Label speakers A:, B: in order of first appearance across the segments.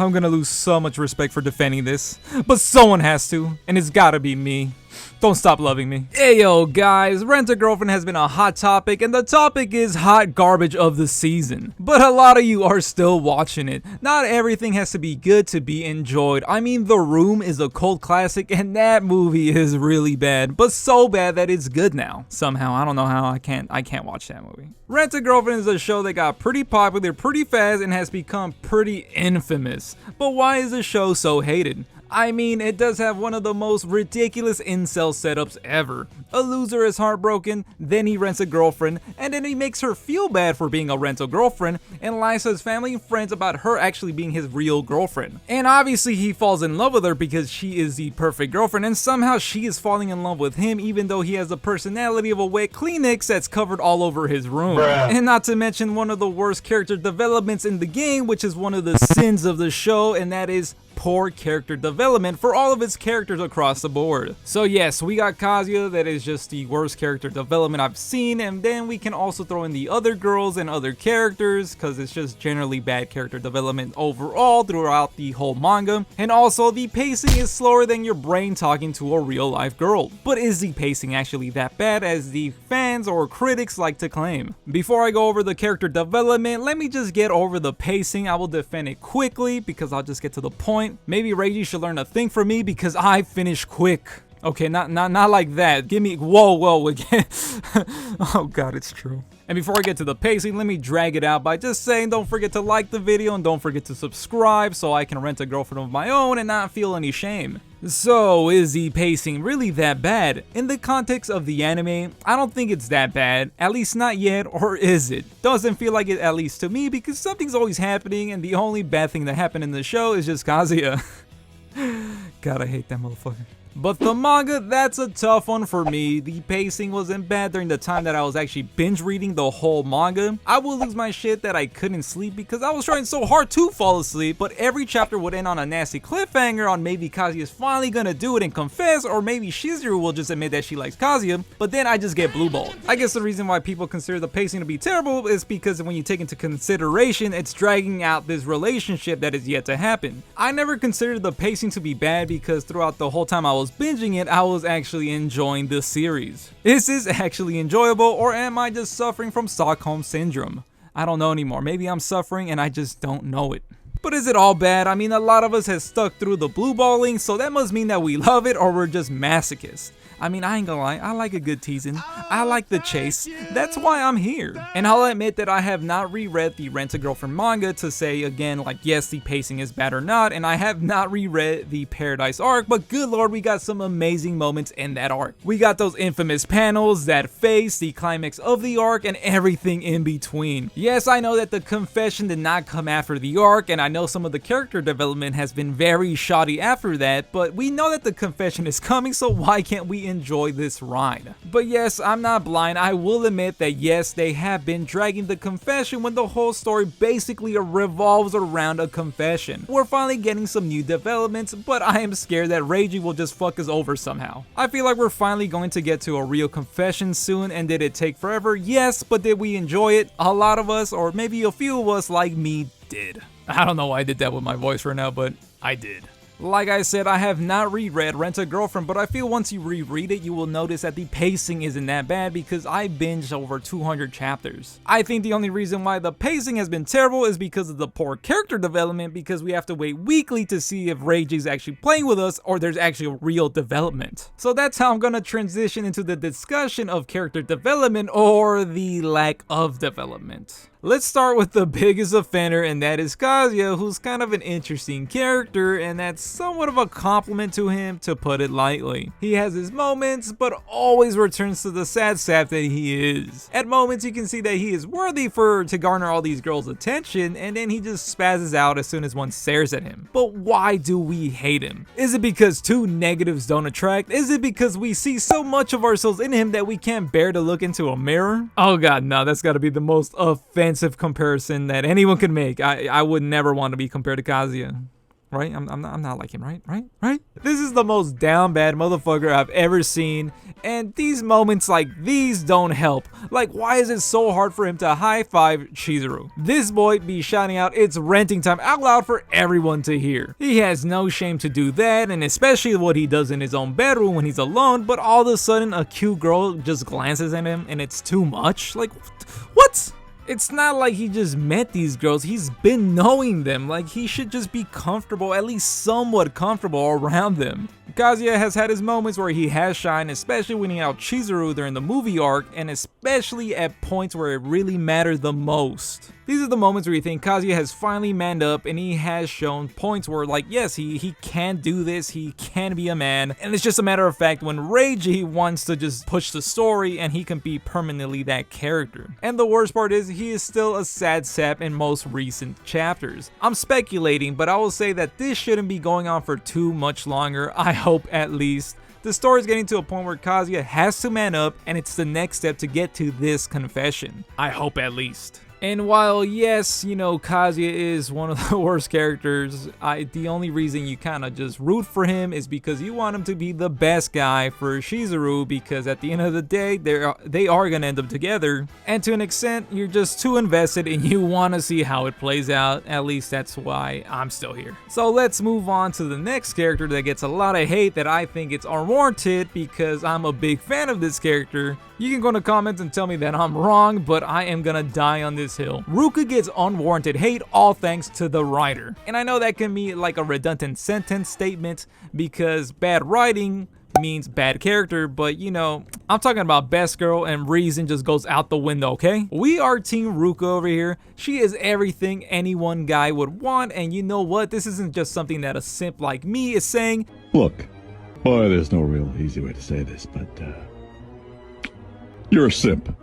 A: I'm gonna lose so much respect for defending this, but someone has to, and it's gotta be me. Don't stop loving me. Ayo guys, Rent-A-Girlfriend has been a hot topic, and the topic is hot garbage of the season. But a lot of you are still watching it. Not everything has to be good to be enjoyed. I mean, The Room is a cult classic, and that movie is really bad, but so bad that it's good now. Somehow, I don't know how I can't watch that movie. Rent-A-Girlfriend is a show that got pretty popular pretty fast and has become pretty infamous. But why is the show so hated? I mean, it does have one of the most ridiculous incel setups ever. A loser is heartbroken, then he rents a girlfriend, and then he makes her feel bad for being a rental girlfriend, and lies to his family and friends about her actually being his real girlfriend. And obviously he falls in love with her because she is the perfect girlfriend, and somehow she is falling in love with him even though he has the personality of a wet Kleenex that's covered all over his room. Bruh. And not to mention one of the worst character developments in the game, which is one of the sins of the show, and that is poor character development for all of its characters across the board. So yes, we got Kaza, that is just the worst character development I've seen, and then we can also throw in the other girls and other characters because it's just generally bad character development overall throughout the whole manga. And also the pacing is slower than your brain talking to a real life girl. But is the pacing actually that bad as the fans or critics like to claim? Before I go over the character development, let me just get over the pacing. I will defend it quickly because I'll just get to the point. Maybe Reiji should learn a thing from me because I finish quick. Okay, not like that. Give me whoa again. Oh god, it's true. And before I get to the pacing, let me drag it out by just saying don't forget to like the video and don't forget to subscribe so I can rent a girlfriend of my own and not feel any shame. So, is the pacing really that bad? In the context of the anime, I don't think it's that bad, at least not yet, or is it? Doesn't feel like it, at least to me, because something's always happening and the only bad thing that happened in the show is just Kazuya. God, I hate that motherfucker. But the manga, that's a tough one for me. The pacing wasn't bad during the time that I was actually binge reading the whole manga. I would lose my shit that I couldn't sleep because I was trying so hard to fall asleep, but every chapter would end on a nasty cliffhanger on maybe Kazuya is finally gonna do it and confess, or maybe Shizu will just admit that she likes Kazuya, but then I just get blue balled. I guess the reason why people consider the pacing to be terrible is because when you take into consideration, it's dragging out this relationship that is yet to happen. I never considered the pacing to be bad because throughout the whole time I was binging it, I was actually enjoying the series. Is this actually enjoyable, or am I just suffering from Stockholm Syndrome? I don't know anymore. Maybe I'm suffering and I just don't know it. But is it all bad? I mean, a lot of us has stuck through the blue balling, so that must mean that we love it or we're just masochists. I mean, I ain't gonna lie, I like a good teasing. I like the chase. That's why I'm here. And I'll admit that I have not reread the Rent-A-Girlfriend manga to say again, like, yes, the pacing is bad or not, and I have not reread the Paradise arc, but good lord, we got some amazing moments in that arc. We got those infamous panels, that face, the climax of the arc, and everything in between. Yes, I know that the confession did not come after the arc, and I know some of the character development has been very shoddy after that, but we know that the confession is coming, so why can't we enjoy this ride? But yes, I'm not blind. I will admit that yes, they have been dragging the confession when the whole story basically revolves around a confession. We're finally getting some new developments, but I am scared that Reiji will just fuck us over somehow. I feel like we're finally going to get to a real confession soon, and did it take forever? Yes, but did we enjoy it? A lot of us, or maybe a few of us like me, did. I don't know why I did that with my voice right now, but I did. Like I said, I have not reread Rent-A-Girlfriend, but I feel once you reread it, you will notice that the pacing isn't that bad because I binged over 200 chapters. I think the only reason why the pacing has been terrible is because of the poor character development, because we have to wait weekly to see if Reiji's actually playing with us or there's actually a real development. So that's how I'm gonna transition into the discussion of character development or the lack of development. Let's start with the biggest offender, and that is Kazuya, who's kind of an interesting character, and that's somewhat of a compliment to him, to put it lightly. He has his moments, but always returns to the sad sap that he is. At moments, you can see that he is worthy to garner all these girls' attention, and then he just spazzes out as soon as one stares at him. But why do we hate him? Is it because two negatives don't attract? Is it because we see so much of ourselves in him that we can't bear to look into a mirror? Oh god, no, that's gotta be the most offensive comparison that anyone could make. I would never want to be compared to Kazuya. right? I'm not like him, right? Right? This is the most down bad motherfucker I've ever seen, and these moments like these don't help. Like, why is it so hard for him to high-five Chizuru? This boy be shouting out "it's renting time" out loud for everyone to hear. He has no shame to do that, and especially what he does in his own bedroom when he's alone, but all of a sudden a cute girl just glances at him and it's too much? Like, what? It's not like he just met these girls, he's been knowing them. Like, he should just be comfortable, at least somewhat comfortable around them. Kazuya has had his moments where he has shined, especially when he helped Chizuru during the movie arc, and especially at points where it really mattered the most. These are the moments where you think Kazuya has finally manned up, and he has shown points where, like, yes, he can do this, he can be a man, and it's just a matter of fact when Reiji wants to just push the story and he can be permanently that character. And the worst part is, he is still a sad sap in most recent chapters. I'm speculating, but I will say that this shouldn't be going on for too much longer, I hope at least. The story is getting to a point where Kazuya has to man up, and it's the next step to get to this confession. I hope at least. And while, yes, you know, Kazuya is one of the worst characters, the only reason you kind of just root for him is because you want him to be the best guy for Chizuru, because at the end of the day, they are going to end up together. And to an extent, you're just too invested and you want to see how it plays out. At least that's why I'm still here. So let's move on to the next character that gets a lot of hate that I think it's unwarranted, because I'm a big fan of this character. You can go in the comments and tell me that I'm wrong, but I am gonna die on this hill. Ruka gets unwarranted hate, all thanks to the writer. And I know that can be like a redundant sentence statement, because bad writing means bad character, but you know, I'm talking about best girl and reason just goes out the window, okay? We are Team Ruka over here. She is everything any one guy would want, and you know what? This isn't just something that a simp like me is saying.
B: Look, boy, there's no real easy way to say this, but you're a simp.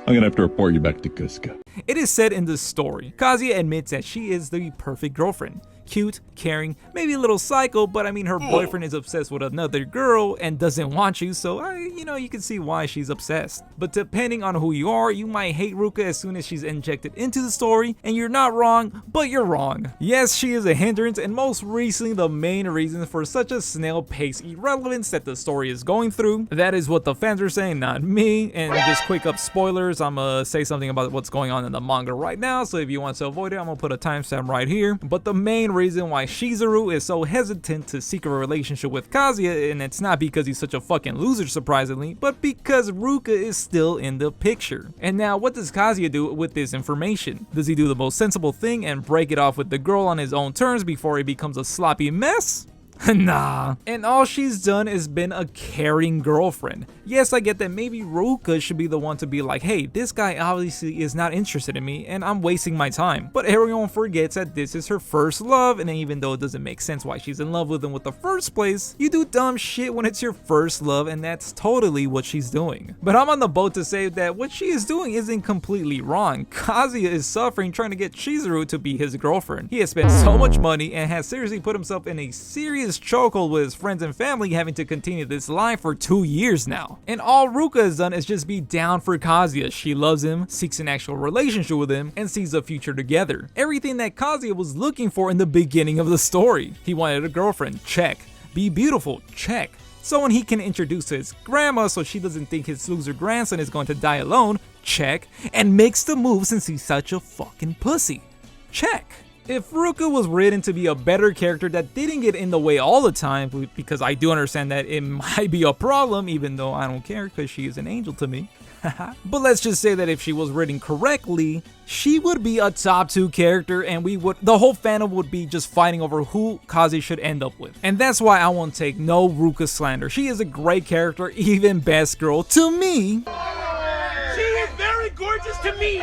B: I'm gonna have to report you back to Cusco.
A: It is said in the story, Kazuya admits that she is the perfect girlfriend. Cute, caring, maybe a little psycho, but I mean, her boyfriend is obsessed with another girl and doesn't want you, so you know, you can see why she's obsessed. But depending on who you are, you might hate Ruka as soon as she's injected into the story, and you're not wrong, but you're wrong. Yes, she is a hindrance, and most recently the main reason for such a snail-paced irrelevance that the story is going through. That is what the fans are saying, not me. And just quick up spoilers, I'm gonna say something about what's going on in the manga right now, so if you want to avoid it, I'm gonna put a timestamp right here. But the main reason why Chizuru is so hesitant to seek a relationship with Kazuya, and it's not because he's such a fucking loser surprisingly, but because Ruka is still in the picture. And now what does Kazuya do with this information? Does he do the most sensible thing and break it off with the girl on his own terms before he becomes a sloppy mess? Nah. And all she's done is been a caring girlfriend. Yes, I get that maybe Ruka should be the one to be like, hey, this guy obviously is not interested in me and I'm wasting my time. But everyone forgets that this is her first love, and even though it doesn't make sense why she's in love with him with the first place, you do dumb shit when it's your first love, and that's totally what she's doing. But I'm on the boat to say that what she is doing isn't completely wrong. Kazuya is suffering trying to get Chizuru to be his girlfriend. He has spent so much money and has seriously put himself in a serious chokehold with his friends and family, having to continue this line for 2 years now. And all Ruka has done is just be down for Kazuya. She loves him, seeks an actual relationship with him, and sees a future together. Everything that Kazuya was looking for in the beginning of the story. He wanted a girlfriend, check. Be beautiful, check. Someone he can introduce to his grandma so she doesn't think his loser grandson is going to die alone, check. And makes the move since he's such a fucking pussy, check. If Ruka was written to be a better character that didn't get in the way all the time, because I do understand that it might be a problem, even though I don't care because she is an angel to me. But let's just say that if she was written correctly, she would be a top 2 character, and the whole fandom would be just fighting over who Kazi should end up with. And that's why I won't take no Ruka slander. She is a great character, even best girl to me.
C: She is very gorgeous to me.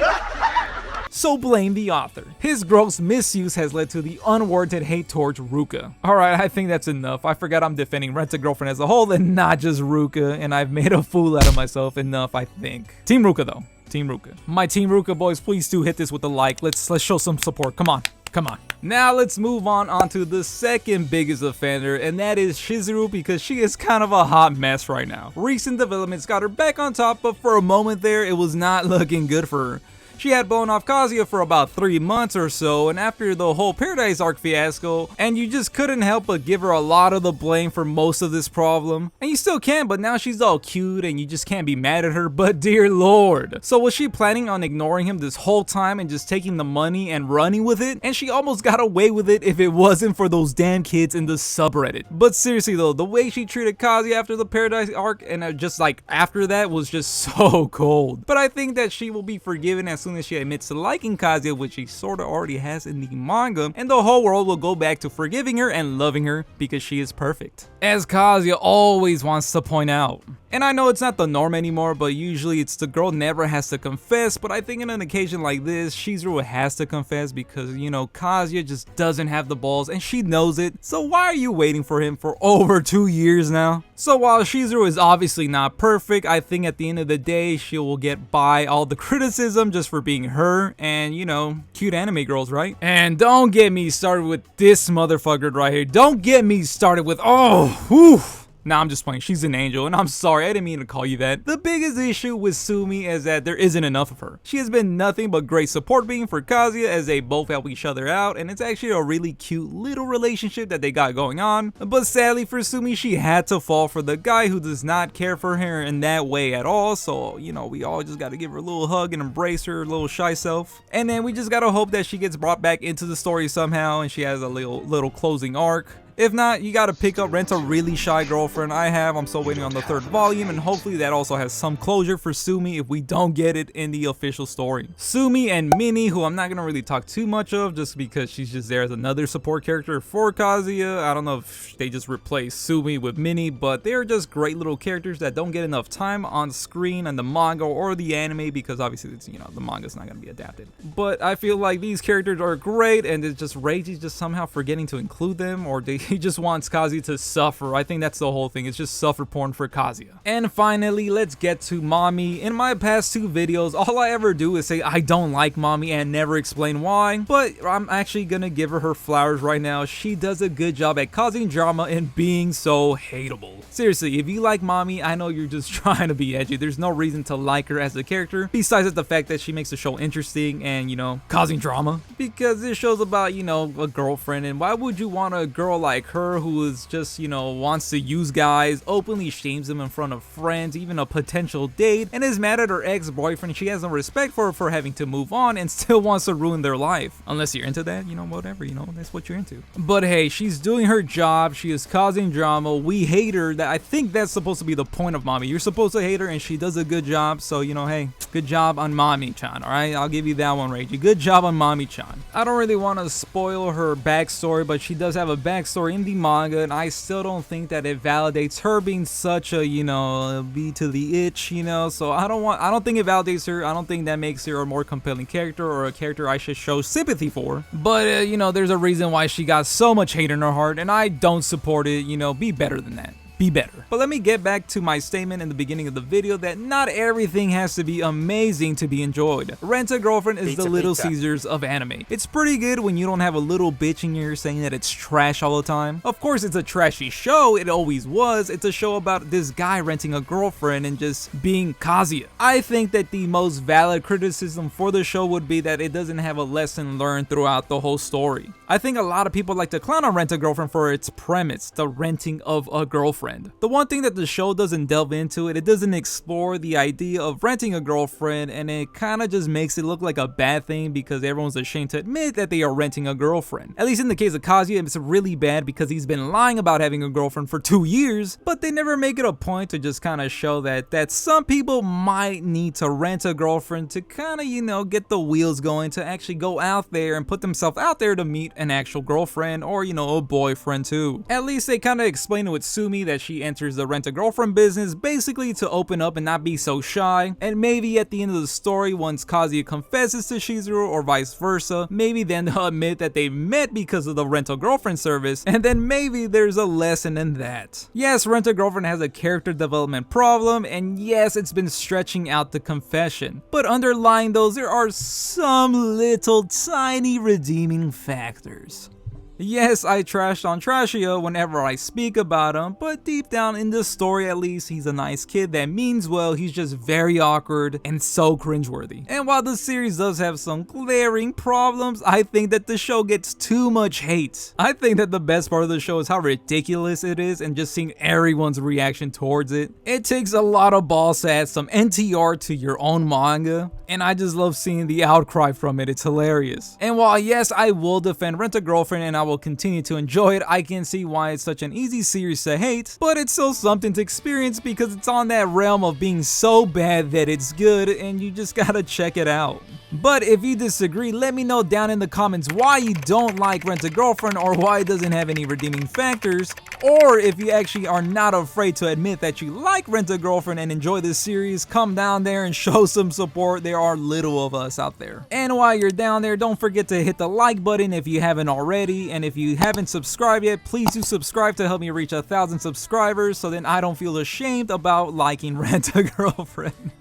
A: So blame the author. His gross misuse has led to the unwarranted hate towards Ruka. Alright, I think that's enough. I forgot I'm defending RentaGirlfriend as a whole and not just Ruka, and I've made a fool out of myself enough, I think. Team Ruka though. Team Ruka. My Team Ruka boys, please do hit this with a like. Let's show some support. Come on. Come on. Now let's move on to the second biggest offender, and that is Chizuru, because she is kind of a hot mess right now. Recent developments got her back on top, but for a moment there, it was not looking good for her. She had blown off Kazuya for about 3 months or so, and after the whole Paradise arc fiasco, and you just couldn't help but give her a lot of the blame for most of this problem. And you still can, but now she's all cute and you just can't be mad at her, but dear lord. So was she planning on ignoring him this whole time and just taking the money and running with it? And she almost got away with it if it wasn't for those damn kids in the subreddit. But seriously though, the way she treated Kazuya after the Paradise arc and just like after that was just so cold. But I think that she will be forgiven as soon as she admits to liking Kazuya, which she sorta already has in the manga, and the whole world will go back to forgiving her and loving her because she is perfect, as Kazuya always wants to point out. And I know it's not the norm anymore, but usually it's the girl never has to confess, but I think in an occasion like this, Shizu has to confess because, you know, Kazuya just doesn't have the balls and she knows it. So why are you waiting for him for over 2 years now? So while Shizu is obviously not perfect, I think at the end of the day, she will get by all the criticism just for being her and, you know, cute anime girls, right? And don't get me started with this motherfucker right here. Don't get me started with, oh, whew. Nah, I'm just playing. She's an angel, and I'm sorry, I didn't mean to call you that. The biggest issue with Sumi is that there isn't enough of her. She has been nothing but great support being for Kazuya as they both help each other out, and it's actually a really cute little relationship that they got going on. But sadly for Sumi, she had to fall for the guy who does not care for her in that way at all, so, you know, we all just gotta give her a little hug and embrace her little shy self. And then we just gotta hope that she gets brought back into the story somehow, and she has a little closing arc. If not, you gotta pick up Rent a Really Shy Girlfriend. I'm still waiting on the 3rd volume, and hopefully that also has some closure for Sumi if we don't get it in the official story. Sumi and Minnie, who I'm not gonna really talk too much of just because she's just there as another support character for Kazuya. I don't know if they just replace Sumi with Minnie, but they're just great little characters that don't get enough time on screen in the manga or the anime because obviously it's, you know, the manga's not gonna be adapted. But I feel like these characters are great, and it's just Reiji's just somehow forgetting to include them, or he just wants Kazuya to suffer. I think that's the whole thing. It's just suffer porn for Kazuya. And finally, let's get to Mommy. In my past 2 videos, all I ever do is say I don't like Mommy and never explain why, but I'm actually gonna give her flowers right now. She does a good job at causing drama and being so hateable. Seriously, if you like Mommy, I know you're just trying to be edgy. There's no reason to like her as a character, besides the fact that she makes the show interesting and, you know, causing drama. Because this show's about, you know, a girlfriend, and why would you want a girl like her who is just, you know, wants to use guys, openly shames them in front of friends, even a potential date, and is mad at her ex-boyfriend she has no respect for having to move on and still wants to ruin their life. Unless you're into that, you know, whatever, you know, that's what you're into. But hey, she's doing her job, she is causing drama, we hate her. That I think that's supposed to be the point of Mommy. You're supposed to hate her and she does a good job, so, you know, hey, good job on Mommy-chan, alright? I'll give you that one, Reiji. Good job on Mommy-chan. I don't really want to spoil her backstory, but she does have a backstory in the manga, and I still don't think that it validates her being such a, you know, B to the itch, you know, so I don't think it validates her. I don't think that makes her a more compelling character or a character I should show sympathy for. But, you know, there's a reason why she got so much hate in her heart, and I don't support it. You know, be better than that. Be better. But let me get back to my statement in the beginning of the video that not everything has to be amazing to be enjoyed. Rent-a-Girlfriend is the Little Caesars of anime. It's pretty good when you don't have a little bitch in your ear saying that it's trash all the time. Of course, it's a trashy show. It always was. It's a show about this guy renting a girlfriend and just being Kazuya. I think that the most valid criticism for the show would be that it doesn't have a lesson learned throughout the whole story. I think a lot of people like to clown on Rent-a-Girlfriend for its premise, the renting of a girlfriend. The one thing that the show doesn't delve into it doesn't explore the idea of renting a girlfriend, and it kind of just makes it look like a bad thing because everyone's ashamed to admit that they are renting a girlfriend. At least in the case of Kazuya, it's really bad because he's been lying about having a girlfriend for 2 years, but they never make it a point to just kind of show that some people might need to rent a girlfriend to kind of, you know, get the wheels going, to actually go out there and put themselves out there to meet an actual girlfriend or, you know, a boyfriend too. At least they kind of explain it with Sumi that she enters the rent-a-girlfriend business basically to open up and not be so shy, and maybe at the end of the story, once Kazuya confesses to Shizu or vice versa, maybe then they'll admit that they met because of the rent-a-girlfriend service, and then maybe there's a lesson in that. Yes, Rent-a-Girlfriend has a character development problem, and yes, it's been stretching out the confession, but underlying those, there are some little tiny redeeming factors. Yes, I trashed on Trashio whenever I speak about him, but deep down in the story at least, he's a nice kid that means well. He's just very awkward and so cringeworthy. And while the series does have some glaring problems, I think that the show gets too much hate. I think that the best part of the show is how ridiculous it is and just seeing everyone's reaction towards it. It takes a lot of balls to add some NTR to your own manga, and I just love seeing the outcry from it. It's hilarious. And while yes, I will defend Rent-A-Girlfriend and I will continue to enjoy it, I can see why it's such an easy series to hate, but it's still something to experience because it's on that realm of being so bad that it's good and you just gotta check it out. But if you disagree, let me know down in the comments why you don't like Rent-A-Girlfriend or why it doesn't have any redeeming factors, or if you actually are not afraid to admit that you like Rent-A-Girlfriend and enjoy this series, come down there and show some support. There are little of us out there. And while you're down there, don't forget to hit the like button if you haven't already, and if you haven't subscribed yet, please do subscribe to help me reach 1,000 subscribers so then I don't feel ashamed about liking Rent-A-Girlfriend.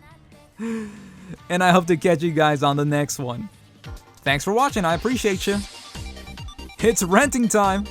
A: And I hope to catch you guys on the next one. Thanks for watching, I appreciate you. It's renting time!